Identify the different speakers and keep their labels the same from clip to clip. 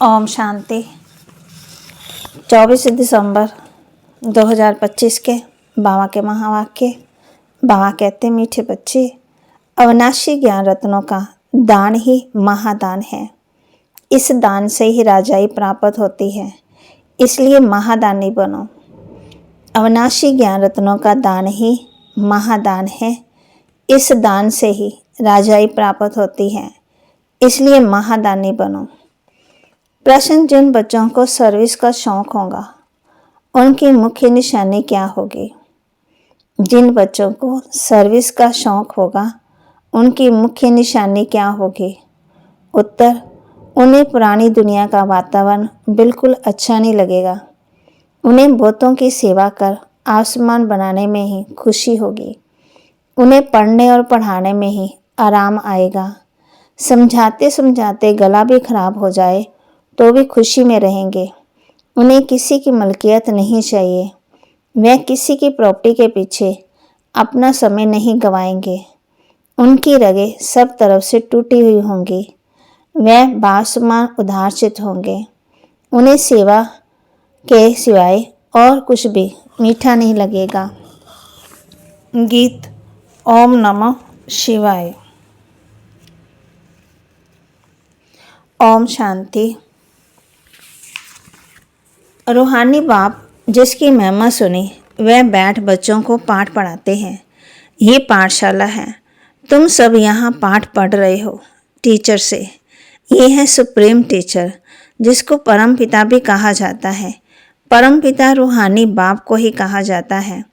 Speaker 1: ओम शांति। 24 दिसंबर 2025 के बाबा के महावाक्य। बाबा कहते, मीठे बच्चे, अविनाशी ज्ञान रत्नों का दान ही महादान है। इस दान से ही राजाई प्राप्त होती है, इसलिए महादानी बनो। अविनाशी ज्ञान रत्नों का दान ही महादान है, इस दान से ही राजाई प्राप्त होती है, इसलिए महादानी बनो। प्रश्न, जिन बच्चों को सर्विस का शौक होगा उनकी मुख्य निशानी क्या होगी? जिन बच्चों को सर्विस का शौक होगा उनकी मुख्य निशानी क्या होगी? उत्तर, उन्हें पुरानी दुनिया का वातावरण बिल्कुल अच्छा नहीं लगेगा। उन्हें बहुतों की सेवा कर आसमान बनाने में ही खुशी होगी। उन्हें पढ़ने और पढ़ाने में ही आराम आएगा। समझाते समझाते गला भी खराब हो जाए तो भी खुशी में रहेंगे। उन्हें किसी की मलकियत नहीं चाहिए। वह किसी की प्रॉपर्टी के पीछे अपना समय नहीं गंवाएंगे। उनकी रगें सब तरफ से टूटी हुई होंगी। वह बासमान उदारचित होंगे। उन्हें सेवा के सिवाय और कुछ भी मीठा नहीं लगेगा। गीत। ओम नमः शिवाय। ओम शांति। रूहानी बाप जिसकी महिमा सुनी वह बैठ बच्चों को पाठ पढ़ाते हैं। ये पाठशाला है। तुम सब यहाँ पाठ पढ़ रहे हो टीचर से। ये है सुप्रीम टीचर जिसको परम पिता भी कहा जाता है। परम पिता रूहानी बाप को ही कहा जाता है।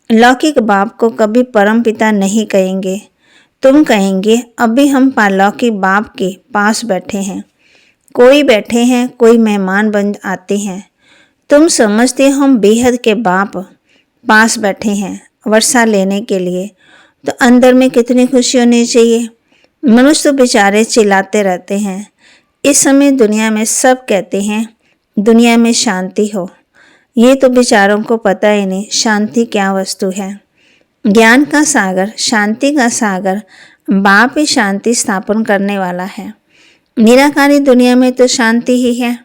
Speaker 1: लौकिक बाप को कभी परम पिता नहीं कहेंगे। तुम कहेंगे अभी हम पारलौकिक बाप के पास बैठे हैं। कोई बैठे हैं, कोई मेहमान बन आते हैं। तुम समझते हो हम बेहद के बाप पास बैठे हैं वर्षा लेने के लिए, तो अंदर में कितनी खुशी होनी चाहिए। मनुष्य तो बेचारे चिल्लाते रहते हैं। इस समय दुनिया में सब कहते हैं दुनिया में शांति हो। ये तो बेचारों को पता ही नहीं शांति क्या वस्तु है। ज्ञान का सागर, शांति का सागर बाप ही शांति स्थापन करने वाला है। निराकारी दुनिया में तो शांति ही है।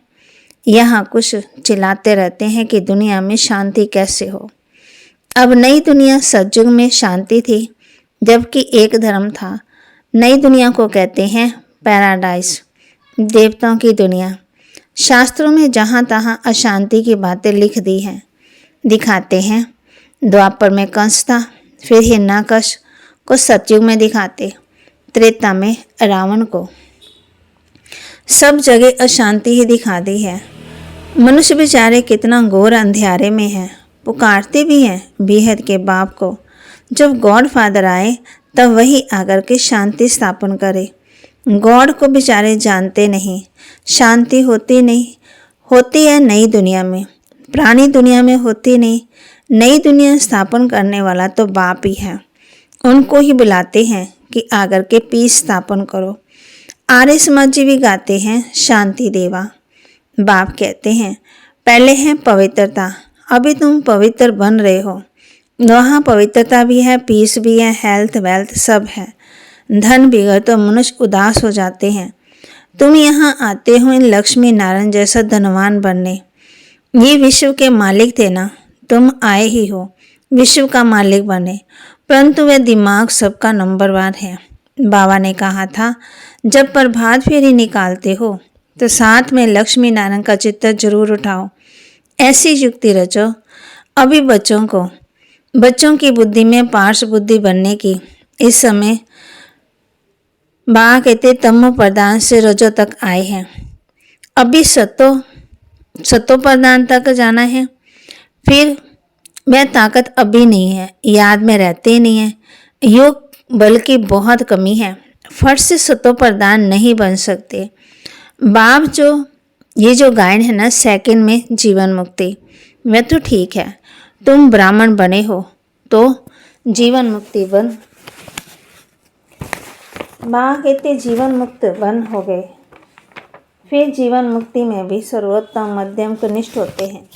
Speaker 1: यहाँ कुछ चिल्लाते रहते हैं कि दुनिया में शांति कैसे हो। अब नई दुनिया सतयुग में शांति थी, जबकि एक धर्म था। नई दुनिया को कहते हैं पैराडाइज, देवताओं की दुनिया। शास्त्रों में जहाँ तहाँ अशांति की बातें लिख दी हैं। दिखाते हैं द्वापर में कंस था, फिर हिरण्यकश को सतयुग में दिखाते, त्रेता में रावण को। सब जगह अशांति ही दिखा दी है। मनुष्य बेचारे कितना घोर अंधेरे में हैं। पुकारते भी हैं बेहद के बाप को। जब गॉड फादर आए तब वही आकर के शांति स्थापन करे। गॉड को बेचारे जानते नहीं। शांति होती नहीं, होती है नई दुनिया में, पुरानी दुनिया में होती नहीं। नई दुनिया स्थापन करने वाला तो बाप ही है। उनको ही बुलाते हैं कि आकर के पीस स्थापन करो। आर्य समाज जी भी गाते हैं शांति देवा। बाप कहते हैं पहले है पवित्रता, अभी तुम पवित्र बन रहे हो। वहाँ पवित्रता भी है, पीस भी है, हेल्थ वेल्थ सब है। धन बिगड़ तो मनुष्य उदास हो जाते हैं। तुम यहाँ आते हो इन लक्ष्मी नारायण जैसा धनवान बनने। ये विश्व के मालिक थे ना, तुम आए ही हो विश्व का मालिक बने, परंतु वह दिमाग सबका नंबर 1 है। बाबा ने कहा था जब प्रभात फेरी निकालते हो तो साथ में लक्ष्मी नारायण का चित्र जरूर उठाओ। ऐसी युक्ति रचो अभी बच्चों की बुद्धि में पार्श्व बुद्धि बनने की। इस समय बाबा कहते तमो प्रधान से रजो तक आए हैं। अभी सतो प्रधान तक जाना है। फिर वह ताकत अभी नहीं है, याद में रहते नहीं है। योग बल्कि बहुत कमी है। फट से सतो प्रधान नहीं बन सकते। बाप ये जो गायन है ना सेकंड में जीवन मुक्ति, वह तो ठीक है। तुम ब्राह्मण बने हो तो जीवन मुक्ति बन। बाप कहते जीवन मुक्त बन हो गए। फिर जीवन मुक्ति में भी सर्वोत्तम मध्यम तो निष्ठ होते हैं।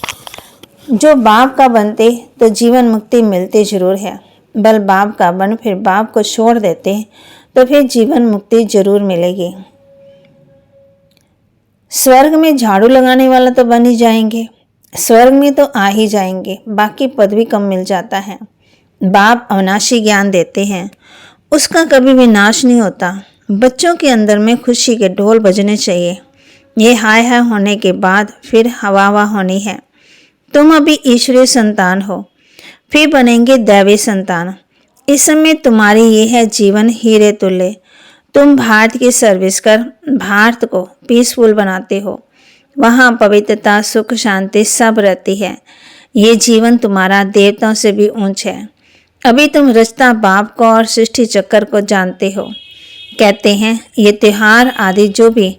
Speaker 1: जो बाप का बनते तो जीवन मुक्ति मिलती जरूर है। बल बाप का बन फिर बाप को छोड़ देते तो फिर जीवन मुक्ति जरूर मिलेगी। स्वर्ग में झाड़ू लगाने वाला तो बन ही जाएंगे, स्वर्ग में तो आ ही जाएंगे, बाकी पद भी कम मिल जाता है। बाप अविनाशी ज्ञान देते हैं, उसका कभी भी नाश नहीं होता। बच्चों के अंदर में खुशी के ढोल बजने चाहिए। ये हाय हाय होने के बाद फिर हवा हवा होनी है। तुम अभी ईश्वरीय संतान हो, फिर बनेंगे दैवी संतान। इस समय तुम्हारी ये है जीवन हीरे तुल्य। तुम भारत की सर्विस कर भारत को पीसफुल बनाते हो। वहाँ पवित्रता, सुख, शांति सब रहती है। ये जीवन तुम्हारा देवताओं से भी ऊंच है। अभी तुम रचता बाप को और सृष्टि चक्कर को जानते हो। कहते हैं ये त्योहार आदि जो भी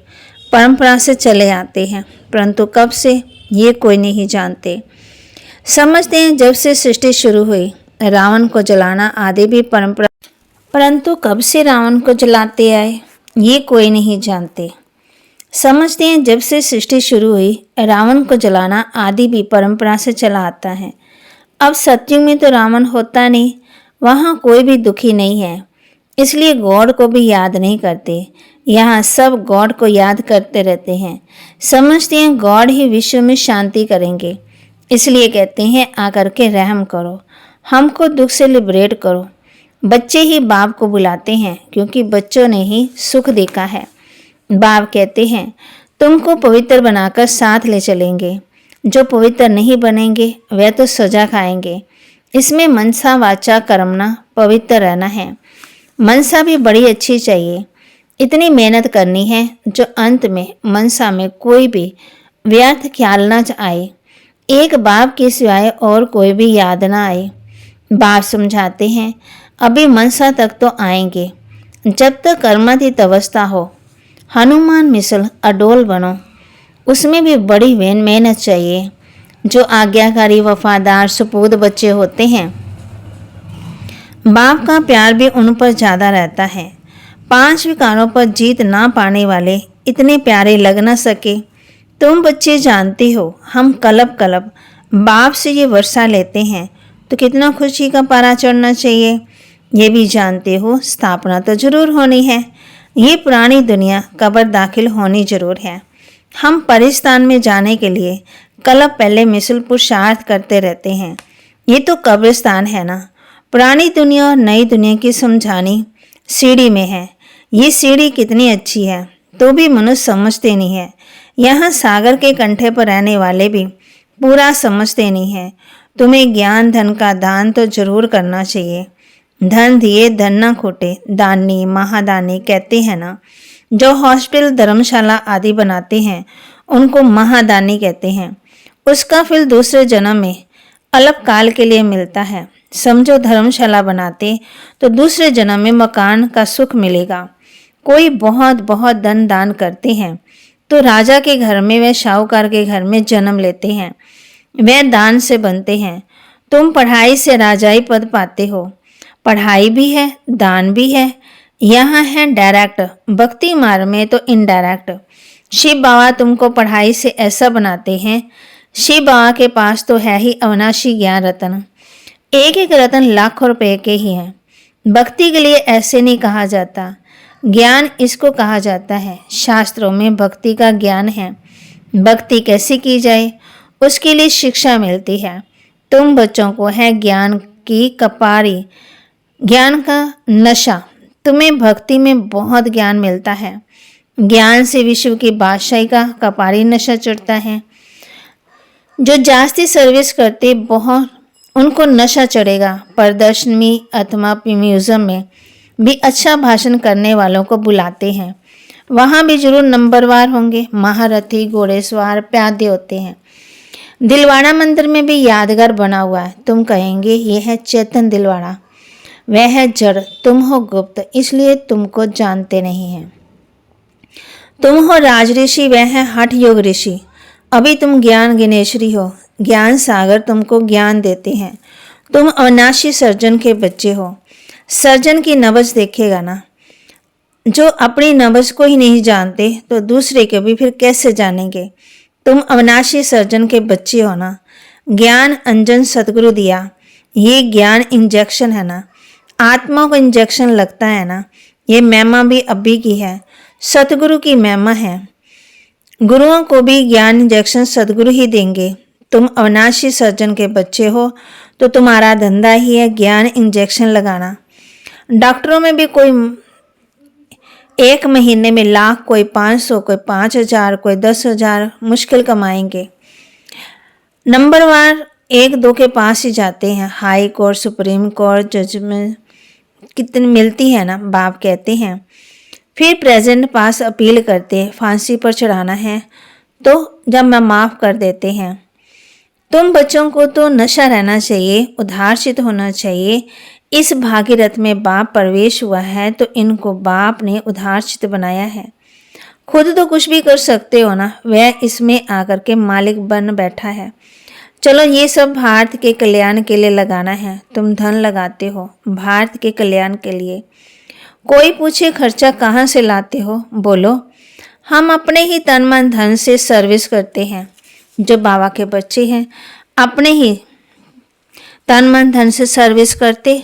Speaker 1: परंपरा से चले आते हैं, परंतु कब से ये कोई नहीं जानते। समझते हैं जब से सृष्टि शुरू हुई, रावण को जलाना आदि भी परंपरा, परंतु कब से रावण को जलाते आए ये कोई नहीं जानते। समझते हैं जब से सृष्टि शुरू हुई, रावण को जलाना आदि भी परंपरा से चला आता है। अब सत्युग में तो रावण होता नहीं, वहाँ कोई भी दुखी नहीं है, इसलिए गॉड को भी याद नहीं करते। यहाँ सब गॉड को याद करते रहते हैं। समझते हैं गॉड ही विश्व में शांति करेंगे, इसलिए कहते हैं आकर के रहम करो, हमको दुख से लिबरेट करो। बच्चे ही बाप को बुलाते हैं क्योंकि बच्चों ने ही सुख देखा है। बाप कहते हैं तुमको पवित्र बनाकर साथ ले चलेंगे। जो पवित्र नहीं बनेंगे वह तो सजा खाएंगे। इसमें मनसा वाचा कर्मना पवित्र रहना है। मनसा भी बड़ी अच्छी चाहिए। इतनी मेहनत करनी है जो अंत में मनसा में कोई भी व्यर्थ ख्याल न आए, एक बाप के सिवाय और कोई भी याद ना आए। बाप समझाते हैं अभी मनसा तक तो आएंगे जब तक कर्मातीत अवस्था हो। हनुमान मिसल अडोल बनो, उसमें भी बड़ी मेहनत चाहिए। जो आज्ञाकारी, वफादार, सुपूत बच्चे होते हैं, बाप का प्यार भी उन पर ज़्यादा रहता है। 5 विकारों पर जीत ना पाने वाले इतने प्यारे लग न सके। तुम बच्चे जानते हो हम कलब कलब बाप से ये वर्षा लेते हैं तो कितना खुशी का पारा चढ़ना चाहिए। ये भी जानते हो स्थापना तो जरूर होनी है। ये पुरानी दुनिया कब्र दाखिल होनी जरूर है। हम परिस्तान में जाने के लिए कलब पहले मिसल पुरुषार्थ करते रहते हैं। ये तो कब्रिस्तान है ना। पुरानी दुनिया और नई दुनिया की समझानी सीढ़ी में है। ये सीढ़ी कितनी अच्छी है तो भी मनुष्य समझते नहीं है। यहाँ सागर के कंठे पर रहने वाले भी पूरा समझते नहीं है। तुम्हें ज्ञान धन का दान तो जरूर करना चाहिए। धन दिए धन ना खोटे, दानी महादानी कहते हैं ना। जो हॉस्पिटल, धर्मशाला आदि बनाते हैं उनको महादानी कहते हैं। उसका फल दूसरे जन्म में अल्प काल के लिए मिलता है। समझो धर्मशाला बनाते तो दूसरे जन्म में मकान का सुख मिलेगा। कोई बहुत बहुत धन दान करते हैं तो राजा के घर में व शाहूकार के घर में जन्म लेते हैं, वह दान से बनते हैं। तुम पढ़ाई से राजाई पद पाते हो। पढ़ाई भी है, दान भी है। यहाँ है डायरेक्ट, भक्ति मार्ग में तो इनडायरेक्ट। शिव बाबा तुमको पढ़ाई से ऐसा बनाते हैं। शिव बाबा के पास तो है ही अविनाशी ज्ञान रत्न। एक एक रत्न लाखों रुपए के ही हैं। भक्ति के लिए ऐसे नहीं कहा जाता, ज्ञान इसको कहा जाता है। शास्त्रों में भक्ति का ज्ञान है। भक्ति कैसे की जाए उसके लिए शिक्षा मिलती है। तुम बच्चों को है ज्ञान की कपारी, ज्ञान का नशा। तुम्हें भक्ति में बहुत ज्ञान मिलता है। ज्ञान से विश्व की बादशाही का कपारी नशा चढ़ता है। जो जास्ती सर्विस करते बहुत उनको नशा चढ़ेगा। प्रदर्शनी अथवा म्यूजियम में भी अच्छा भाषण करने वालों को बुलाते हैं। वहाँ भी जरूर नंबरवार होंगे। महारथी, घोड़ेसवार, प्यादे होते हैं। दिलवाड़ा मंदिर में भी यादगार बना हुआ है। तुम कहेंगे ये है चेतन दिलवाड़ा, वह है जड़, तुम हो गुप्त, इसलिए तुमको जानते नहीं हैं। तुम हो राज ऋषि, वह है हठ योग ऋषि। अभी तुम ज्ञान गिनेश्वरी हो। ज्ञान सागर तुमको ज्ञान देते हैं। तुम अविनाशी सर्जन के बच्चे हो। सर्जन की नब्ज देखेगा ना। जो अपनी नब्ज को ही नहीं जानते तो दूसरे के भी फिर कैसे जानेंगे। तुम अविनाशी सर्जन के बच्चे हो ना। ज्ञान अंजन सतगुरु दिया, ये ज्ञान इंजेक्शन है ना। आत्मा को इंजेक्शन लगता है ना। ये महिमा भी अभी की है, सतगुरु की महिमा है। गुरुओं को भी ज्ञान इंजेक्शन सदगुरु ही देंगे। तुम अविनाशी सर्जन के बच्चे हो तो तुम्हारा धंधा ही है ज्ञान इंजेक्शन लगाना। डॉक्टरों में भी कोई एक महीने में लाख, कोई 500, कोई 5,000, कोई 10,000 मुश्किल कमाएंगे। नंबरवार 1-2 के पास ही जाते हैं। High court, supreme court, judgement कितनी मिलती है ना। बाप कहते हैं फिर प्रेजेंट पास अपील करते, फांसी पर चढ़ाना है तो जब मैं माफ़ कर देते हैं। तुम बच्चों को तो नशा रहना चाहिए, उदारचित होना चाहिए। इस भागीरथ में बाप प्रवेश हुआ है तो इनको बाप ने उदारचित बनाया है। खुद तो कुछ भी कर सकते हो ना, वह इसमें आकर के मालिक बन बैठा है। चलो ये सब भारत के कल्याण के लिए लगाना है। तुम धन लगाते हो भारत के कल्याण के लिए। कोई पूछे खर्चा कहाँ से लाते हो, बोलो हम अपने ही तन मन धन से सर्विस करते हैं। जो बाबा के बच्चे हैं अपने ही तन मन धन से सर्विस करते।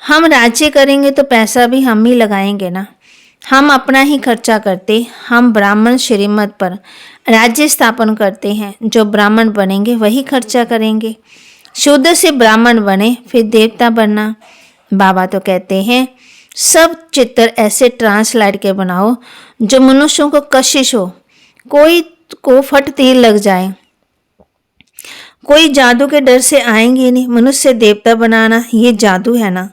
Speaker 1: हम राज्य करेंगे तो पैसा भी हम ही लगाएंगे ना। हम अपना ही खर्चा करते। हम ब्राह्मण श्रीमत पर राज्य स्थापन करते हैं। जो ब्राह्मण बनेंगे वही खर्चा करेंगे। शुद्ध से ब्राह्मण बने फिर देवता बनना। बाबा तो कहते हैं सब चित्र ऐसे ट्रांसलाइट के बनाओ जो मनुष्यों को कशिश हो, कोई को फट तीर लग जाए। कोई जादू के डर से आएंगे नहीं। मनुष्य देवता बनाना ये जादू है ना।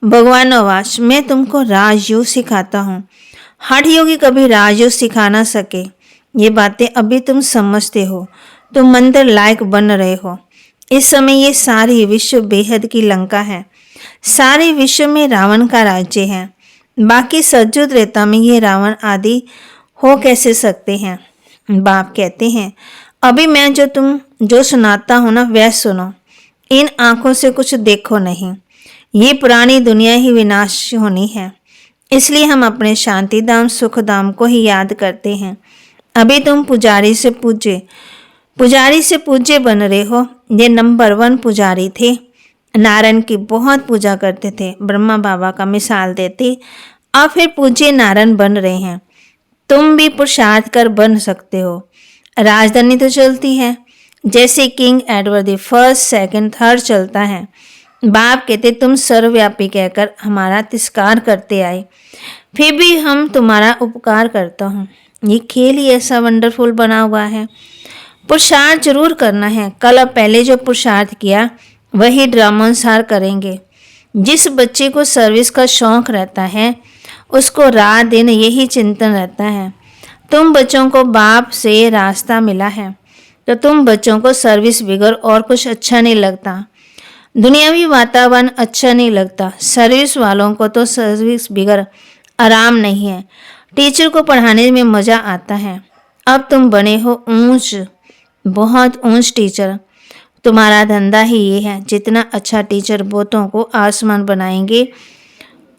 Speaker 1: भगवान आवास मैं तुमको राजयोग सिखाता हूँ। हठ योगी कभी राजयोग सिखा ना सके। ये बातें अभी तुम समझते हो। तुम मंदिर लायक बन रहे हो। इस समय ये सारी विश्व बेहद की लंका है। सारे विश्व में रावण का राज्य है। बाकी सज्जु त्रेता में ये रावण आदि हो कैसे सकते हैं। बाप कहते हैं अभी मैं जो सुनाता हूँ ना वह सुनो। इन आंखों से कुछ देखो नहीं। ये पुरानी दुनिया ही विनाश होनी है। इसलिए हम अपने शांति धाम सुख धाम को ही याद करते हैं। अभी तुम पुजारी से पूज्य बन रहे हो। ये नंबर 1 पुजारी थे। नारायण की बहुत पूजा करते थे। ब्रह्मा बाबा का मिसाल देते। अब फिर पूज्य नारायण बन रहे हैं। तुम भी पुरुषार्थ कर बन सकते हो। राजधानी तो चलती है जैसे king Edward first, second, third चलता है। बाप कहते तुम सर्वव्यापी कहकर हमारा तिरस्कार करते आए, फिर भी हम तुम्हारा उपकार करता हूँ। ये खेल ही ऐसा वंडरफुल बना हुआ है। पुरुषार्थ जरूर करना है। कल अब पहले जो पुरुषार्थ किया वही ड्रामानुसार करेंगे। जिस बच्चे को सर्विस का शौक रहता है उसको रात दिन यही चिंतन रहता है। तुम बच्चों को बाप से रास्ता मिला है तो तुम बच्चों को सर्विस बिगर और कुछ अच्छा नहीं लगता। दुनियावी वातावरण अच्छा नहीं लगता। सर्विस वालों को तो सर्विस बिगर आराम नहीं है। टीचर को पढ़ाने में मज़ा आता है। अब तुम बने हो ऊंच, बहुत ऊंच टीचर। तुम्हारा धंधा ही ये है। जितना अच्छा टीचर बहुतों को आसमान बनाएंगे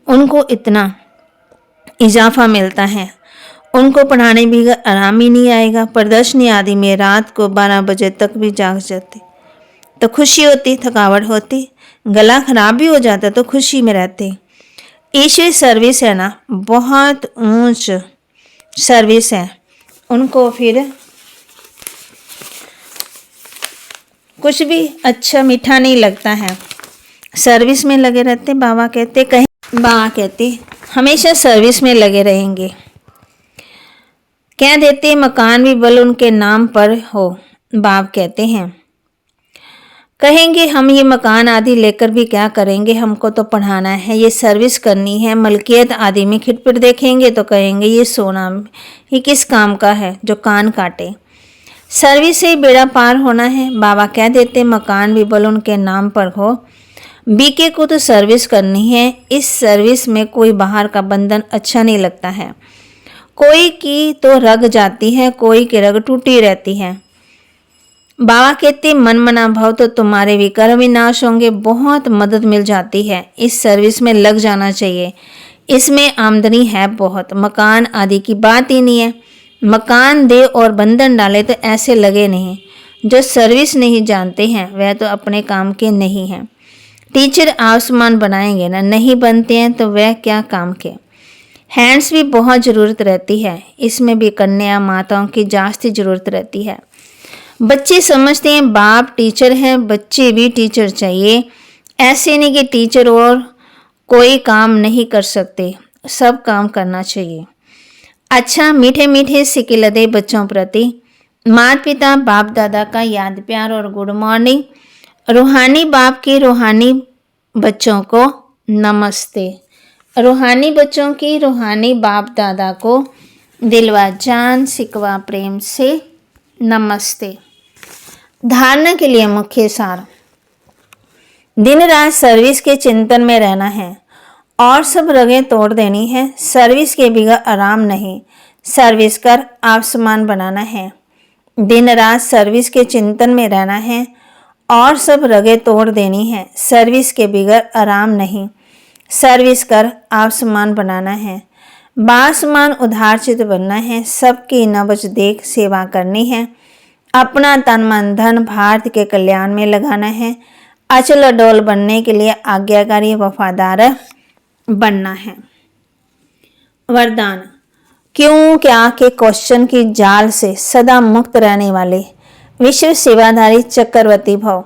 Speaker 1: उनको इतना इजाफा मिलता है। उनको पढ़ाने भी आराम ही नहीं आएगा। प्रदर्शनी आदि में रात को 12 बजे तक भी जाग जाते तो खुशी होती, थकावट होती, गला खराब भी हो जाता तो खुशी में रहते। ईश्वरी सर्विस है ना, बहुत ऊंच सर्विस है। उनको फिर कुछ भी अच्छा मीठा नहीं लगता है। सर्विस में लगे रहते। बाबा कहते हमेशा सर्विस में लगे रहेंगे। कह देते मकान भी बल उनके नाम पर हो। बाप कहते हैं कहेंगे हम ये मकान आदि लेकर भी क्या करेंगे, हमको तो पढ़ाना है, ये सर्विस करनी है। मलकियत आदि में खिटपिट देखेंगे तो कहेंगे ये सोना ही किस काम का है जो कान काटे। सर्विस से ही बेड़ा पार होना है। बाबा कह देते मकान भी बल उनके नाम पर हो। बीके को तो सर्विस करनी है। इस सर्विस में कोई बाहर का बंधन अच्छा नहीं लगता है। कोई की तो रग जाती है, कोई की रग टूटी रहती है। बाबा कहते मन मना भाव तो तुम्हारे विकर्म विनाश होंगे। बहुत मदद मिल जाती है। इस सर्विस में लग जाना चाहिए। इसमें आमदनी है बहुत। मकान आदि की बात ही नहीं है। मकान दे और बंधन डाले तो ऐसे लगे नहीं। जो सर्विस नहीं जानते हैं वह तो अपने काम के नहीं हैं। टीचर आसमान बनाएंगे ना, नहीं बनते हैं तो वह क्या काम के। हैंड्स भी बहुत ज़रूरत रहती है, इसमें भी कन्या माताओं की जास्ती ज़रूरत रहती है। बच्चे समझते हैं बाप टीचर है, बच्चे भी टीचर चाहिए। ऐसे नहीं कि टीचर और कोई काम नहीं कर सकते, सब काम करना चाहिए। अच्छा, मीठे मीठे सिक्के लदे बच्चों प्रति माता पिता बाप दादा का याद प्यार और गुड मॉर्निंग। रूहानी बाप के रूहानी बच्चों को नमस्ते। रूहानी बच्चों की रूहानी बाप दादा को दिलवा जान सिकवा प्रेम से नमस्ते। धारणा के लिए मुख्य सार। दिन रात सर्विस के चिंतन में रहना है और सब रगें तोड़ देनी है। सर्विस के बगैर आराम नहीं, सर्विस कर आसमान बनाना है। दिन रात सर्विस के चिंतन में रहना है और सब रगें तोड़ देनी है। सर्विस के बगैर आराम नहीं, सर्विस कर आसमान बनाना है। बासमान उधारचित बनना है, सबकी नब्ज देख सेवा करनी है। अपना तन मन धन भारत के कल्याण में लगाना है। अचल अडोल बनने के लिए आज्ञाकारी वफादार बनना है। वरदान। क्यों क्या के क्वेश्चन की जाल से सदा मुक्त रहने वाले विश्व सेवाधारी चक्रवर्ती भव।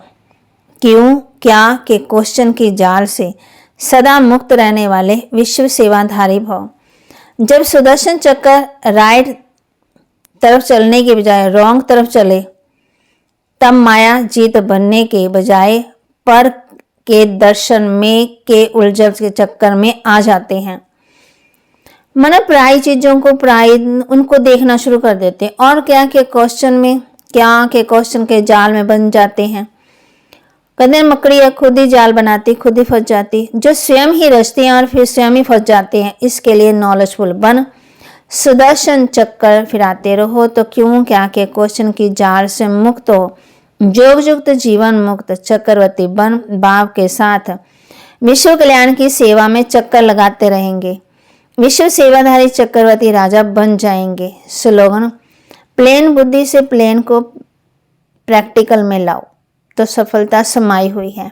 Speaker 1: क्यों क्या के क्वेश्चन की जाल से सदा मुक्त रहने वाले विश्व सेवाधारी भव। जब सुदर्शन चक्र राइट तरफ चलने के बजाय रॉन्ग तरफ चले, तब माया जीत बनने के बजाय पर के दर्शन में के उलझन के चक्कर में आ जाते हैं। मन पराई चीजों को पराई उनको देखना शुरू कर देते हैं और क्या के क्वेश्चन के जाल में बन जाते हैं। कहते हैं मकड़ी खुद ही जाल बनाती, खुद ही फंस जाती। जो स्वयं ही रचते हैं और फिर स्वयं ही फंस जाते हैं। इसके लिए नॉलेजफुल बन, सुदर्शन चक्कर फिराते रहो तो क्यों क्या के क्वेश्चन की जाल से मुक्त हो। योग युक्त जीवन मुक्त चक्रवर्ती बन बाप के साथ विश्व कल्याण की सेवा में चक्कर लगाते रहेंगे। विश्व सेवाधारी चक्रवर्ती राजा बन जाएंगे। स्लोगन। प्लेन बुद्धि से प्लेन को प्रैक्टिकल में लाओ तो सफलता समाई हुई है।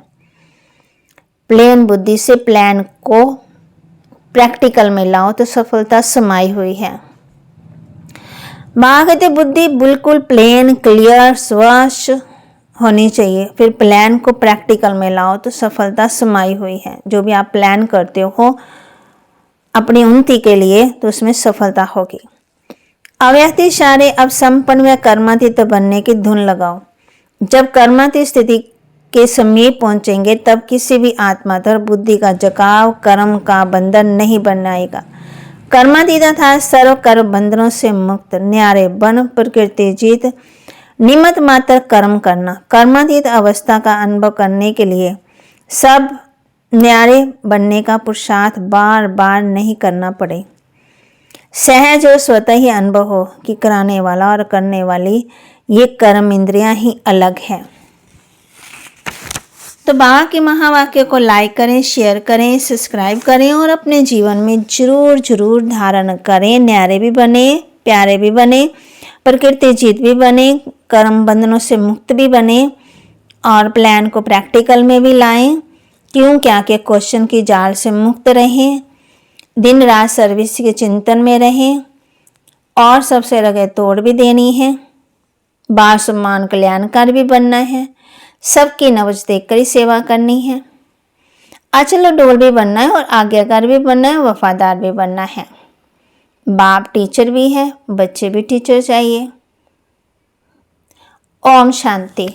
Speaker 1: प्लेन बुद्धि से प्लान को प्रैक्टिकल में लाओ तो सफलता समाई हुई है। कहते बुद्धि बिल्कुल प्लेन क्लियर स्वच्छ होनी चाहिए, फिर प्लान को प्रैक्टिकल में लाओ तो सफलता समाई हुई है। जो भी आप प्लान करते हो अपनी उन्नति के लिए तो उसमें सफलता होगी। अव्यक्ति सारे अब संपन्न व कर्मातीत बनने की धुन लगाओ। जब कर्मातीत स्थिति के समीप पहुंचेंगे तब किसी भी आत्माधर बुद्धि का जकाव कर्म का बंधन नहीं बनाएगा। कर्मातीत था सर्व कर्म बंधनों से मुक्त न्यारे बन प्रकृति जीत निमित्त मात्र कर्म करना। कर्मातीत अवस्था का अनुभव करने के लिए सब न्यारे बनने का पुरुषार्थ बार बार नहीं करना पड़े। सहज और स्वतः ही अनुभव हो कि कराने वाला और करने वाली ये कर्म इंद्रियां ही अलग है। तो बाबा के महावाक्य को लाइक करें, शेयर करें, सब्सक्राइब करें और अपने जीवन में जरूर जरूर धारण करें। न्यारे भी बने, प्यारे भी बने, प्रकृति जीत भी बने, कर्म बंधनों से मुक्त भी बने और प्लान को प्रैक्टिकल में भी लाएं। क्यों क्या के क्वेश्चन की जाल से मुक्त रहें, दिन रात सर्विस के चिंतन में रहें और सबसे रगे तोड़ भी देनी है। बाल सम्मान कल्याणकार भी बनना है, सबकी नवज देखकर ही सेवा करनी है। अचल डोल भी बनना है और आज्ञाकार भी बनना है, वफादार भी बनना है। बाप टीचर भी है, बच्चे भी टीचर चाहिए। ओम शांति।